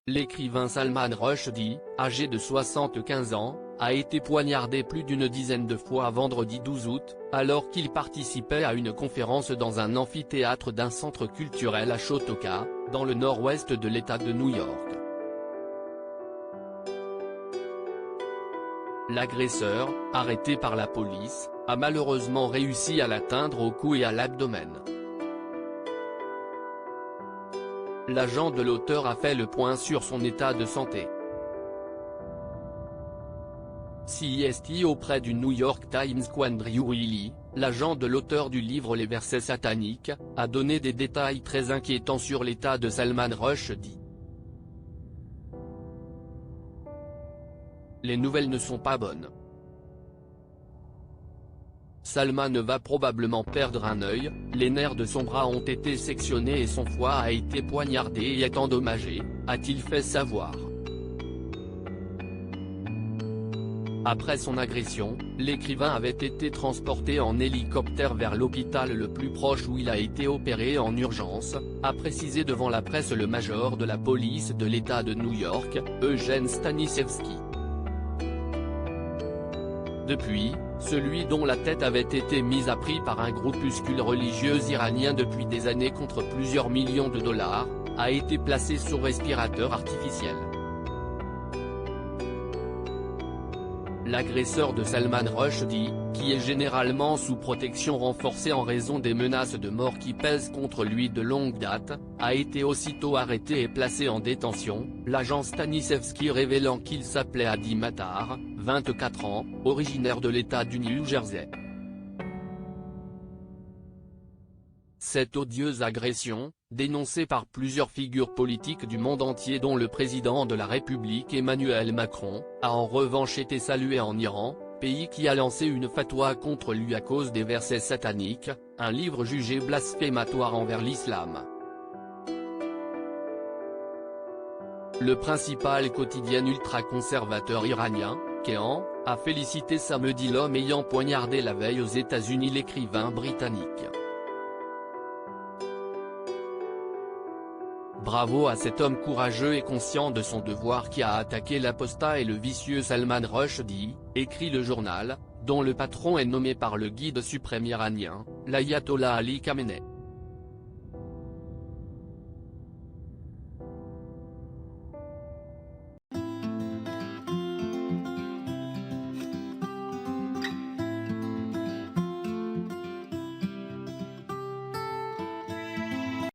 L'écrivain Salman Rushdie, âgé de 75 ans, a été poignardé plus d'une dizaine de fois vendredi 12 août, alors qu'il participait à une conférence dans un amphithéâtre d'un centre culturel à Chautauqua, dans le nord-ouest de l'État de New York. L'agresseur, arrêté par la police, a malheureusement réussi à l'atteindre au cou et à l'abdomen. L'agent de l'auteur a fait le point sur son état de santé. CST auprès du New York Times Quandrew Wiley, l'agent de l'auteur du livre Les versets sataniques, a donné des détails très inquiétants sur l'état de Salman Rushdie. Les nouvelles ne sont pas bonnes. Salman va probablement perdre un œil, les nerfs de son bras ont été sectionnés et son foie a été poignardé et est endommagé, a-t-il fait savoir. Après son agression, l'écrivain avait été transporté en hélicoptère vers l'hôpital le plus proche où il a été opéré en urgence, a précisé devant la presse le major de la police de l'État de New York, Eugene Stanisevski. Depuis, celui dont la tête avait été mise à prix par un groupuscule religieux iranien depuis des années contre plusieurs millions de dollars, a été placé sous respirateur artificiel. L'agresseur de Salman Rushdie, qui est généralement sous protection renforcée en raison des menaces de mort qui pèsent contre lui de longue date, a été aussitôt arrêté et placé en détention, l'agent Stanisevski révélant qu'il s'appelait Hadi Matar, 24 ans, originaire de l'État du New Jersey. Cette odieuse agression, dénoncée par plusieurs figures politiques du monde entier dont le président de la République Emmanuel Macron, a en revanche été saluée en Iran, pays qui a lancé une fatwa contre lui à cause des versets sataniques, un livre jugé blasphématoire envers l'islam. Le principal quotidien ultra-conservateur iranien, Kehan, a félicité samedi l'homme ayant poignardé la veille aux États-Unis l'écrivain britannique. Bravo à cet homme courageux et conscient de son devoir qui a attaqué l'apostat et le vicieux Salman Rushdie, écrit le journal, dont le patron est nommé par le guide suprême iranien, l'ayatollah Ali Khamenei.